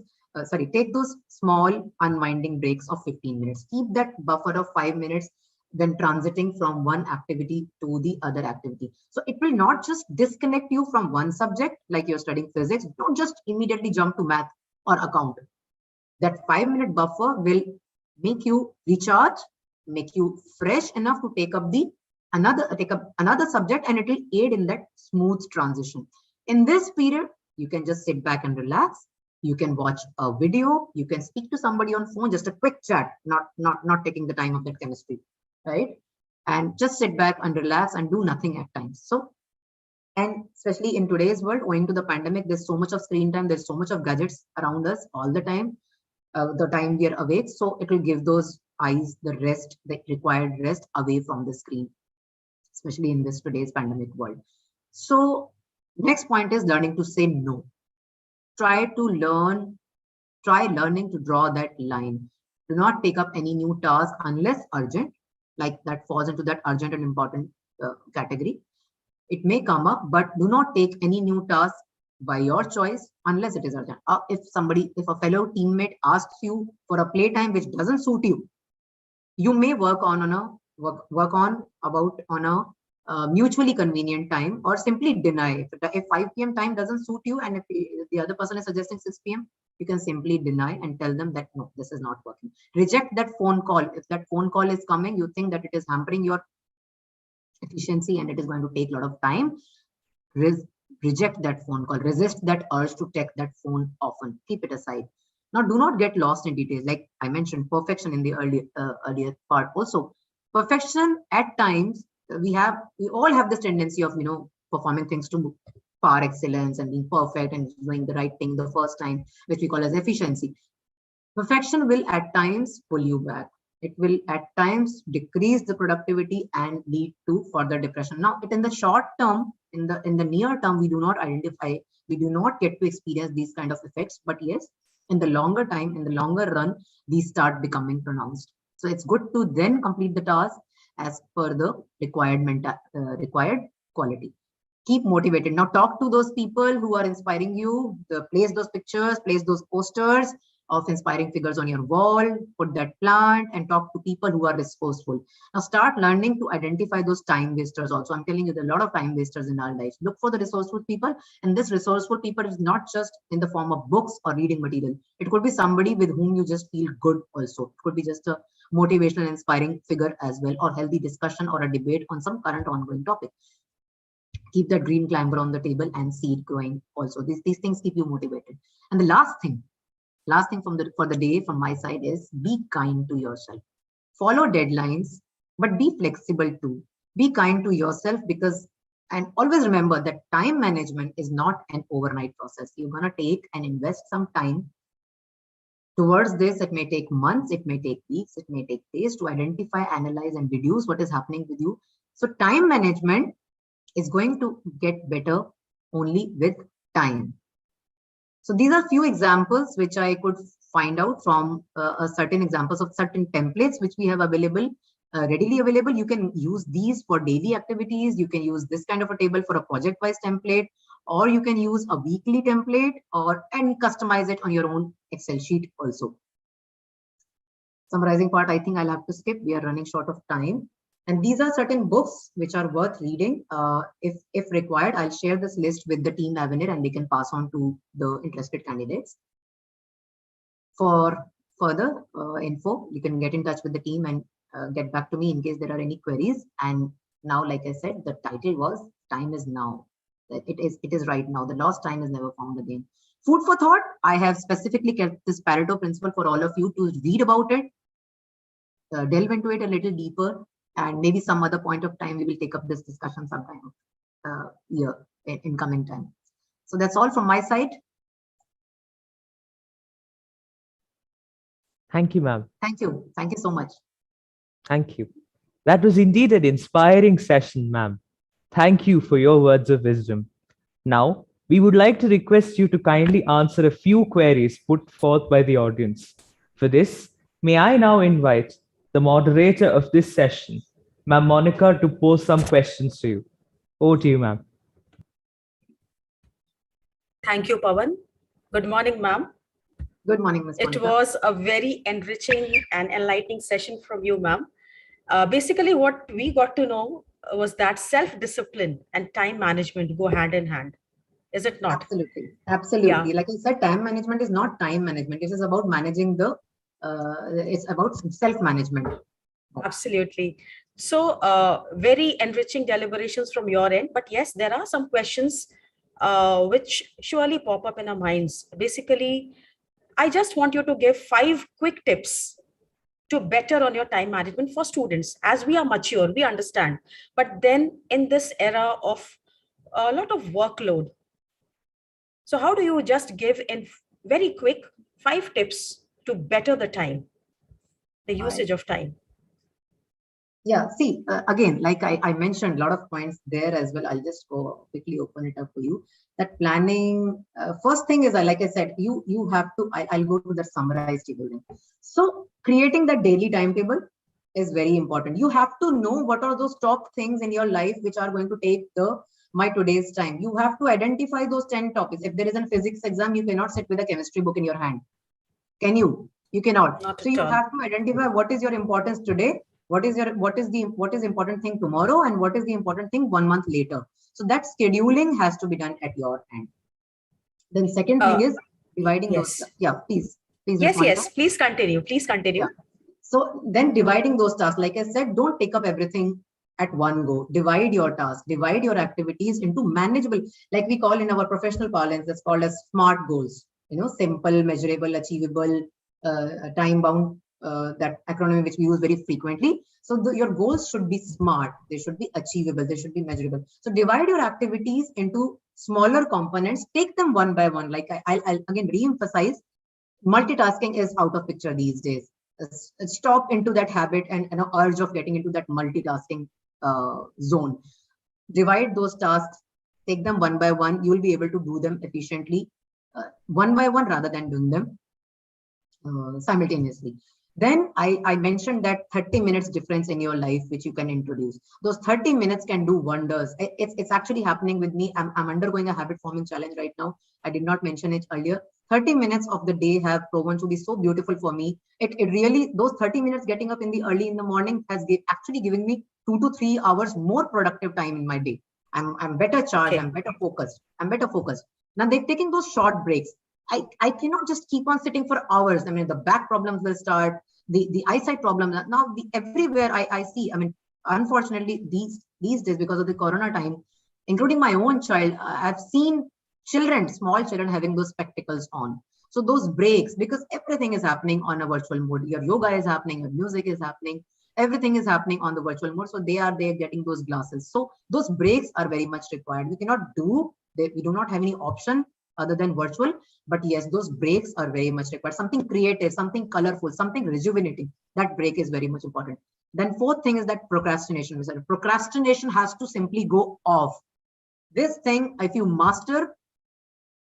[SPEAKER 4] small unwinding breaks of 15 minutes. Keep that buffer of 5 minutes when transiting from one activity to the other activity. So it will not just disconnect you from one subject, like you're studying physics. Don't just immediately jump to math or account. That 5-minute buffer will make you recharge, make you fresh enough to take up another subject, and it will aid in that smooth transition. In this period, you can just sit back and relax. You can watch a video. You can speak to somebody on phone, just a quick chat, not taking the time of that chemistry, right? And just sit back and relax and do nothing at times. So, and especially in today's world, owing to the pandemic, there's so much of screen time. There's so much of gadgets around us all the time. The time we are awake, so it will give those eyes the required rest away from the screen, especially in this today's pandemic world. So next point is learning to say no. Try learning to draw that line. Do not take up any new task unless urgent, like that falls into that urgent and important category. It may come up, but do not take any new task by your choice unless it is urgent. If a fellow teammate asks you for a playtime which doesn't suit you, you may work on a mutually convenient time, or simply deny. If 5 p.m. time doesn't suit you, and if the other person is suggesting 6 p.m., you can simply deny and tell them that no, this is not working. Reject that phone call. If that phone call is coming, you think that it is hampering your efficiency and it is going to take a lot of time, reject that phone call. Resist that urge to take that phone often. Keep it aside. Now, do not get lost in details. Like I mentioned, perfection in the earlier part. Also, perfection at times, we all have this tendency of performing things to par excellence and being perfect and doing the right thing the first time, which we call as efficiency. Perfection will at times pull you back. It will at times decrease the productivity and lead to further depression. Now, in the short term, in the near term, we do not get to experience these kind of effects. But yes, in the longer run, these start becoming pronounced. So it's good to then complete the task as per the required quality. Keep motivated. Now talk to those people who are inspiring you. Place those pictures, place those posters of inspiring figures on your wall, put that plant, and talk to people who are resourceful. Now start learning to identify those time wasters also. I'm telling you, there are a lot of time wasters in our lives. Look for the resourceful people, and this resourceful people is not just in the form of books or reading material. It could be somebody with whom you just feel good also. It could be just a motivational, inspiring figure as well, or healthy discussion or a debate on some current ongoing topic. Keep that dream climber on the table and see it growing also. These things keep you motivated. And the last thing for the day from my side is be kind to yourself. Follow deadlines, but be flexible too. Be kind to yourself, because And always remember that time management is not an overnight process. You're going to take and invest some time towards this. It may take months, it may take weeks, it may take days to identify, analyze, and reduce what is happening with you. So time management is going to get better only with time. So these are few examples which I could find out from certain examples of certain templates which we have available, readily available. You can use these for daily activities. You can use this kind of a table for a project-wise template, or you can use a weekly template and customize it on your own Excel sheet also. Summarizing part, I think I'll have to skip. We are running short of time. And these are certain books which are worth reading. If required, I'll share this list with the team Avenir and they can pass on to the interested candidates. For further info, you can get in touch with the team and get back to me in case there are any queries. And now, like I said, the title was Time is Now. It is right now. The lost time is never found again. Food for thought. I have specifically kept this Pareto principle for all of you to read about it, delve into it a little deeper, and maybe some other point of time we will take up this discussion sometime in coming time. So that's all from my side.
[SPEAKER 2] Thank you, ma'am.
[SPEAKER 4] Thank you. Thank you so much.
[SPEAKER 2] Thank you. That was indeed an inspiring session, ma'am. Thank you for your words of wisdom. Now, we would like to request you to kindly answer a few queries put forth by the audience. For this, may I now invite the moderator of this session, Ma'am Monica, to pose some questions to you. Over to you, ma'am.
[SPEAKER 5] Thank you, Pawan. Good morning, ma'am.
[SPEAKER 4] Good morning, Ms.
[SPEAKER 5] It was a very enriching and enlightening session from you, ma'am. Basically, what we got to know was that self-discipline and time management go hand in hand. Is it not?
[SPEAKER 4] Absolutely. Absolutely.
[SPEAKER 5] Yeah.
[SPEAKER 4] Like I said, time management is not time management. It is about managing it's about self-management.
[SPEAKER 5] Absolutely. So very enriching deliberations from your end. But yes, there are some questions which surely pop up in our minds. Basically, I just want you to give 5 quick tips to better on your time management for students. As we are mature, we understand. But then in this era of a lot of workload, so how do you just give in very quick 5 tips to better the time, the usage of time?
[SPEAKER 4] Yeah, see, again, like I mentioned, a lot of points there as well. I'll just go quickly open it up for you. That planning, first thing is, like I said, you have to, I'll go to the summarized table. So creating the daily timetable is very important. You have to know what are those top things in your life which are going to take my today's time. You have to identify those 10 topics. If there is a physics exam, you cannot sit with a chemistry book in your hand. Can you? You cannot. So you have to identify what is your importance today. What is important thing tomorrow, and what is the important thing 1 month later. So that scheduling has to be done at your end. Then second thing is dividing those. Yeah, please.
[SPEAKER 5] Yes. Please continue.
[SPEAKER 4] Yeah. So then dividing those tasks, like I said, don't take up everything at one go. Divide your tasks, divide your activities into manageable, like we call in our professional parlance, that's called as SMART goals. Simple, measurable, achievable, time bound. That acronym which we use very frequently. So your goals should be SMART. They should be achievable. They should be measurable. So divide your activities into smaller components. Take them one by one. Like I'll again re-emphasize, multitasking is out of picture these days. Stop into that habit and urge of getting into that multitasking zone. Divide those tasks. Take them one by one. You will be able to do them efficiently, one by one, rather than doing them simultaneously. Then I mentioned that 30 minutes difference in your life, which you can introduce. Those 30 minutes can do wonders. It's actually happening with me. I'm undergoing a habit forming challenge right now. I did not mention it earlier. 30 minutes of the day have proven to be so beautiful for me. It really, those 30 minutes getting up early in the morning has actually given me 2 to 3 hours more productive time in my day. I'm better charged. Okay. I'm better focused. Now they're taking those short breaks. I cannot just keep on sitting for hours. I mean, the back problems will start, the eyesight problems. Now, everywhere I see, I mean, unfortunately, these days, because of the corona time, including my own child, I've seen small children having those spectacles on. So those breaks, because everything is happening on a virtual mode. Your yoga is happening, your music is happening. Everything is happening on the virtual mode. So they are there getting those glasses. So those breaks are very much required. We do not have any option other than virtual. But yes, those breaks are very much required. Something creative, something colorful, something rejuvenating. That break is very much important. Then fourth thing is that procrastination. Procrastination has to simply go off. This thing, if you master,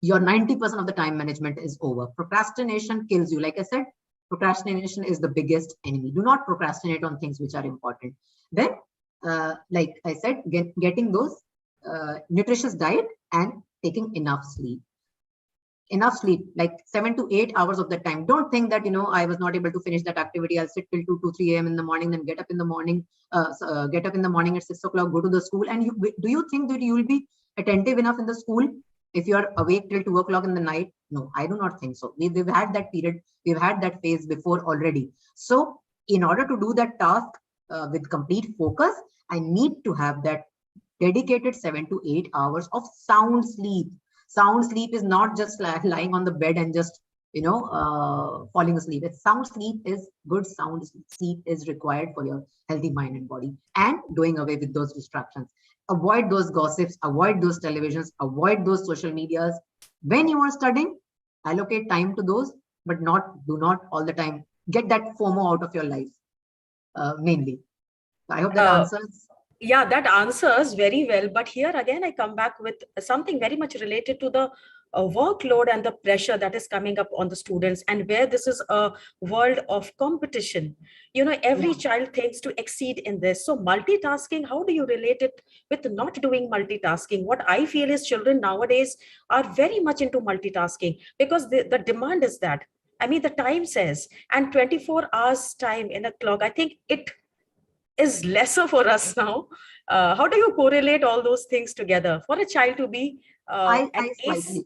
[SPEAKER 4] your 90% of the time management is over. Procrastination kills you. Like I said, procrastination is the biggest enemy. Do not procrastinate on things which are important. Then, like I said, getting those nutritious diet and taking enough sleep. Enough sleep, like 7 to 8 hours of the time. Don't think that, I was not able to finish that activity. I'll sit till 2 to 3 a.m. in the morning, then get up in the morning, at 6 o'clock, go to the school. And do you think that you will be attentive enough in the school if you are awake till 2 o'clock in the night? No, I do not think so. We've had that period. We've had that phase before already. So in order to do that task with complete focus, I need to have that dedicated 7 to 8 hours of sound sleep. Sound sleep is not just lying on the bed and just, falling asleep. Sound sleep is good. Sound sleep is required for your healthy mind and body, and doing away with those distractions. Avoid those gossips, avoid those televisions, avoid those social medias. When you are studying, allocate time to those, but do not all the time get that FOMO out of your life, mainly. I hope that answers.
[SPEAKER 5] Yeah, that answers very well. But here again, I come back with something very much related to the workload and the pressure that is coming up on the students, and where this is a world of competition. Every child thinks to exceed in this. So multitasking, how do you relate it with not doing multitasking? What I feel is children nowadays are very much into multitasking because the demand is that. I mean, the time says, and 24 hours time in a clock, I think it is lesser for us now. How do you correlate all those things together for a child to be
[SPEAKER 4] I
[SPEAKER 5] ace?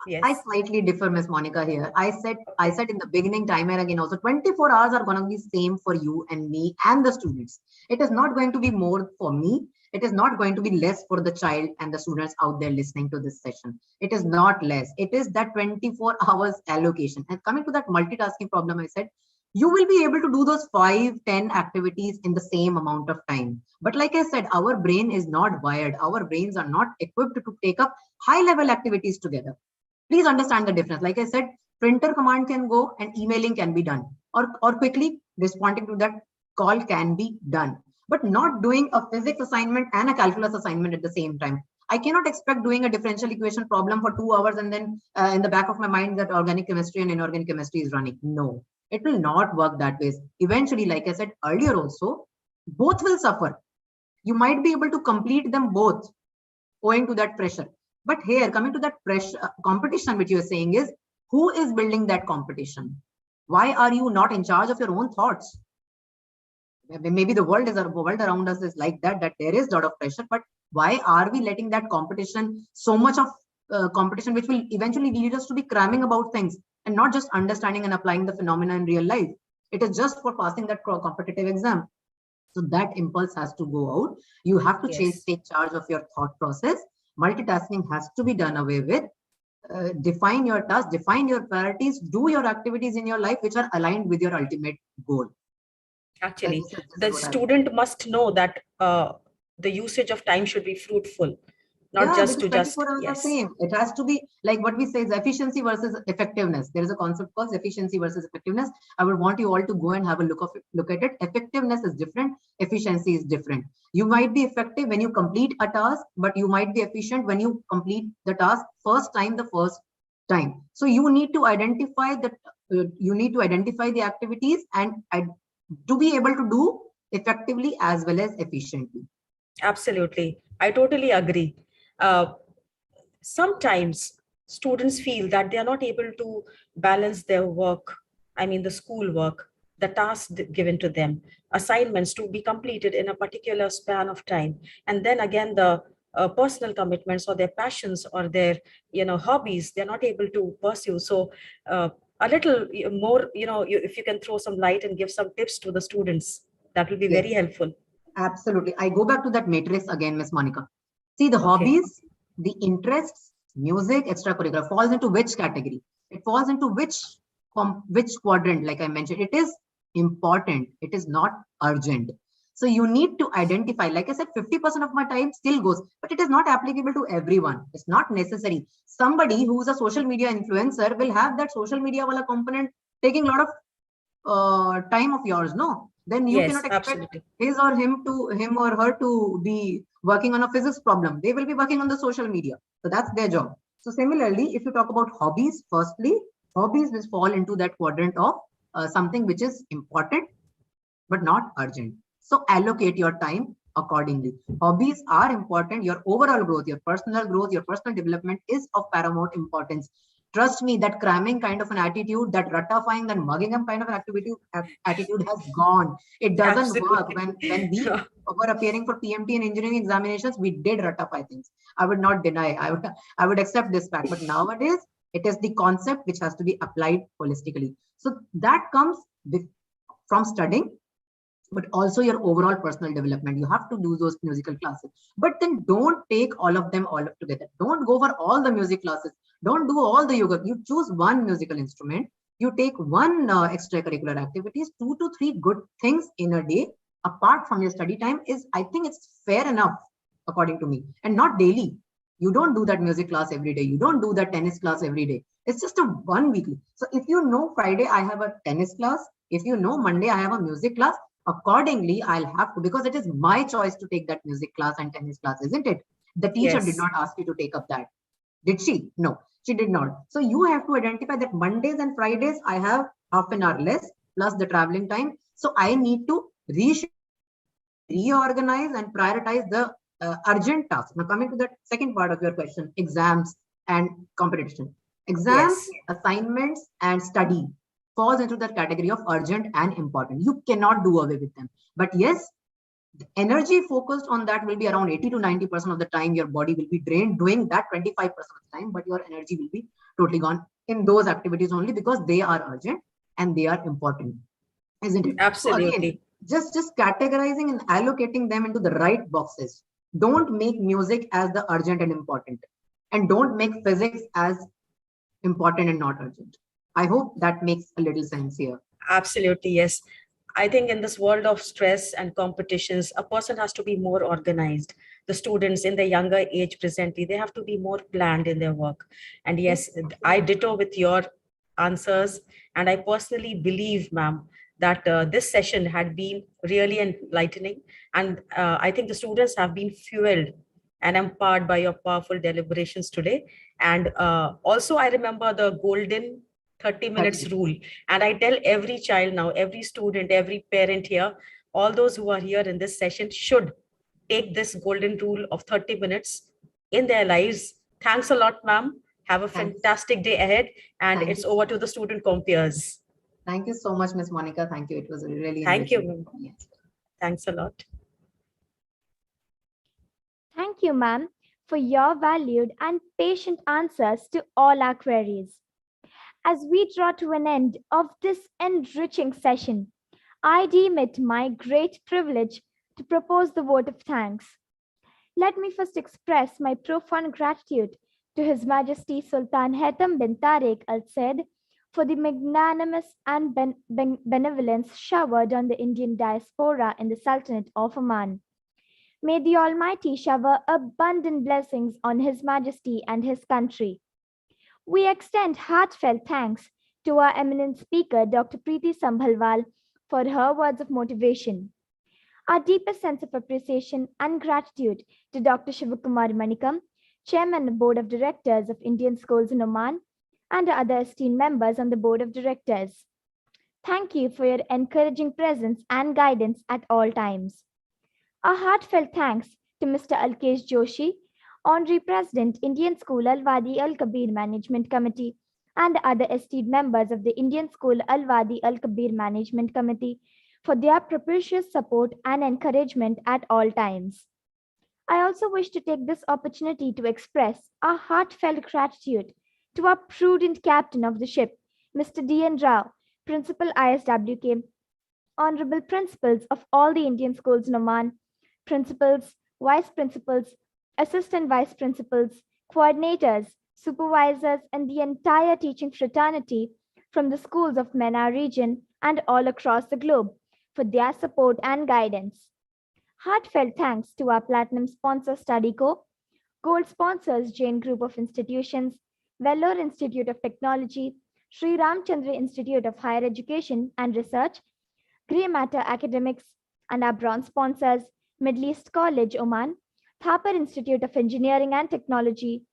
[SPEAKER 5] Yes.
[SPEAKER 4] I slightly differ, Miss Monica, here. I said in the beginning, time and again also, 24 hours are going to be same for you and me and the students. It is not going to be more for me. It is not going to be less for the child and the students out there listening to this session. It is not less. It is that 24 hours allocation. And coming to that multitasking problem, I said, you will be able to do those 5-10 activities in the same amount of time. But like I said, our brain is not wired. Our brains are not equipped to take up high level activities together. Please understand the difference. Like I said, printer command can go and emailing can be done, or quickly responding to that call can be done, but not doing a physics assignment and a calculus assignment at the same time. I cannot expect doing a differential equation problem for 2 hours and then in the back of my mind that organic chemistry and inorganic chemistry is running. No, it will not work that way. Eventually, like I said earlier also, both will suffer. You might be able to complete them both owing to that pressure. But here, coming to that pressure competition, which you are saying is, who is building that competition? Why are you not in charge of your own thoughts? Maybe the world around us is like that there is a lot of pressure, but why are we letting that competition, so much of competition, which will eventually lead us to be cramming about things and not just understanding and applying the phenomena in real life? It is just for passing that competitive exam. So that impulse has to go out. You have to take charge of your thought process. Multitasking has to be done away with. Define your tasks, define your priorities, do your activities in your life which are aligned with your ultimate goal.
[SPEAKER 5] Actually, the student must know that the usage of time should be fruitful, not just to just.
[SPEAKER 4] Yes. Same. It has to be like what we say is efficiency versus effectiveness. There is a concept called efficiency versus effectiveness. I would want you all to go and have a look at it. Effectiveness is different. Efficiency is different. You might be effective when you complete a task, but you might be efficient when you complete the task the first time. So you need to identify that. You need to identify the activities and to be able to do effectively as well as efficiently.
[SPEAKER 5] Absolutely. I totally agree. Sometimes students feel that they are not able to balance their work, I mean the school work, the tasks given to them, assignments to be completed in a particular span of time, and then again the personal commitments or their passions or their hobbies they're not able to pursue. So a little more, if you can throw some light and give some tips to the students, that will be very helpful.
[SPEAKER 4] Absolutely. I go back to that matrix again, Miss Monica. See, the hobbies, the interests, music, extracurricular falls into which category? It falls into which quadrant, like I mentioned. It is important. It is not urgent. So you need to identify, like I said, 50% of my time still goes, but it is not applicable to everyone. It's not necessary. Somebody who's a social media influencer will have that social media wala component taking a lot of time of yours, no? Then you
[SPEAKER 5] Yes,
[SPEAKER 4] cannot expect
[SPEAKER 5] absolutely.
[SPEAKER 4] him or her to be working on a physics problem. They will be working on the social media. So that's their job. So similarly, if you talk about hobbies, firstly, hobbies will fall into that quadrant of something which is important but not urgent. So allocate your time accordingly. Hobbies are important. Your overall growth, your personal development is of paramount importance. Trust me, that cramming kind of an attitude, that ratifying, that mugging up kind of an attitude has gone. It doesn't work.
[SPEAKER 5] Absolutely.
[SPEAKER 4] When we were appearing for PMT and engineering examinations, we did ratify things. I would not deny. I would accept this fact. But nowadays, it is the concept which has to be applied holistically. So that comes from studying, but also your overall personal development. You have to do those musical classes, but then don't take all of them all up together. Don't go for all the music classes. Don't do all the yoga. You choose one musical instrument. You take one extracurricular activities, 2 to 3 good things in a day apart from your study time is, I think it's fair enough according to me, and not daily. You don't do that music class every day. You don't do that tennis class every day. It's just a one weekly. So if you know Friday I have a tennis class, if you know Monday I have a music class, accordingly I'll have to, because it is my choice to take that music class and tennis class, isn't it? The teacher did
[SPEAKER 5] Yes.
[SPEAKER 4] not ask you to take up that, did she? No, she did not. So you have to identify that Mondays and Fridays I have half an hour less plus the traveling time, so I need to reorganize and prioritize the urgent tasks. Now coming to the second part of your question, exams and competition. Exams,
[SPEAKER 5] Yes.
[SPEAKER 4] assignments and study falls into the category of urgent and important. You cannot do away with them. But yes, the energy focused on that will be around 80 to 90% of the time. Your body will be drained doing that 25% of the time, but your energy will be totally gone in those activities only because they are urgent and they are important, isn't it? So again,
[SPEAKER 5] Absolutely.
[SPEAKER 4] just categorizing and allocating them into the right boxes. Don't make music as the urgent and important, and don't make physics as important and not urgent. I hope that makes a little sense here.
[SPEAKER 5] Absolutely, yes. I think in this world of stress and competitions, a person has to be more organized. The students in the younger age presently, they have to be more planned in their work. And yes, I ditto with your answers. And I personally believe, ma'am, that this session had been really enlightening. And I think the students have been fueled and empowered by your powerful deliberations today. And also, I remember the golden 30 minutes
[SPEAKER 4] 30.
[SPEAKER 5] rule. And I tell every child now, every student, every parent here, all those who are here in this session should take this golden rule of 30 minutes in their lives. Thanks a lot, ma'am. Have a
[SPEAKER 4] Thanks.
[SPEAKER 5] fantastic day ahead. And
[SPEAKER 4] Thank
[SPEAKER 5] it's
[SPEAKER 4] you.
[SPEAKER 5] over to the student compeers.
[SPEAKER 4] Thank you so much, Miss Monica. Thank you. It was really
[SPEAKER 5] Thank
[SPEAKER 4] enriching
[SPEAKER 5] you.
[SPEAKER 4] for me as well.
[SPEAKER 5] Thanks a lot.
[SPEAKER 1] Thank you, ma'am, for your valued and patient answers to all our queries. As we draw to an end of this enriching session, I deem it my great privilege to propose the vote of thanks. Let me first express my profound gratitude to His Majesty Sultan Haitham bin Tariq Al Said for the magnanimous and benevolence showered on the Indian diaspora in the Sultanate of Oman. May the Almighty shower abundant blessings on His Majesty and His country. We extend heartfelt thanks to our eminent speaker, Dr.Priti Sambhalwal, for her words of motivation. Our deepest sense of appreciation and gratitude to Dr. Shivakumar Manikam, Chairman of Board of Directors of Indian Schools in Oman, and other esteemed members on the Board of Directors. Thank you for your encouraging presence and guidance at all times. A heartfelt thanks to Mr. Alkesh Joshi, Honorary President, Indian School Al-Wadi Al-Kabir Management Committee, and other esteemed members of the Indian School Al-Wadi Al-Kabir Management Committee for their propitious support and encouragement at all times. I also wish to take this opportunity to express our heartfelt gratitude to our prudent captain of the ship, Mr. D.N. Rao, Principal ISWK, Honorable Principals of all the Indian schools in Oman, Principals, Vice Principals, Assistant Vice Principals, Coordinators, Supervisors, and the entire teaching fraternity from the schools of MENA region and all across the globe for their support and guidance. Heartfelt thanks to our platinum sponsor StudyCo, gold sponsors Jain Group of Institutions, Vellore Institute of Technology, Sri Ramchandra Institute of Higher Education and Research, Grey Matter Academics, and our bronze sponsors Middle East College Oman, Thapar Institute of Engineering and Technology,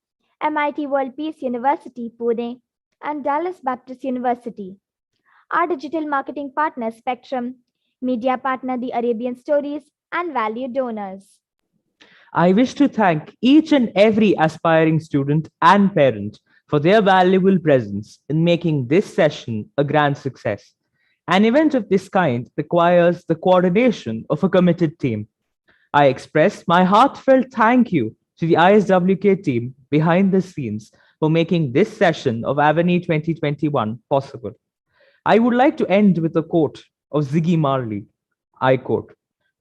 [SPEAKER 1] MIT World Peace University Pune, and Dallas Baptist University. Our digital marketing partner Spectrum, media partner The Arabian Stories, and valued donors.
[SPEAKER 2] I wish to thank each and every aspiring student and parent for their valuable presence in making this session a grand success. An event of this kind requires the coordination of a committed team. I express my heartfelt thank you to the ISWK team behind the scenes for making this session of Avenue 2021 possible. I would like to end with a quote of Ziggy Marley. I quote,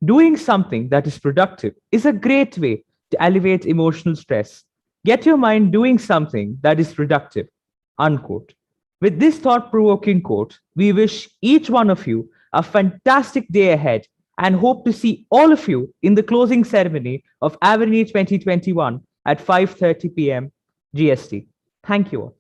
[SPEAKER 2] "Doing something that is productive is a great way to elevate emotional stress. Get your mind doing something that is productive." Unquote. With this thought provoking quote, we wish each one of you a fantastic day ahead and hope to see all of you in the closing ceremony of Avenue 2021 at 5:30 p.m. GST. Thank you all.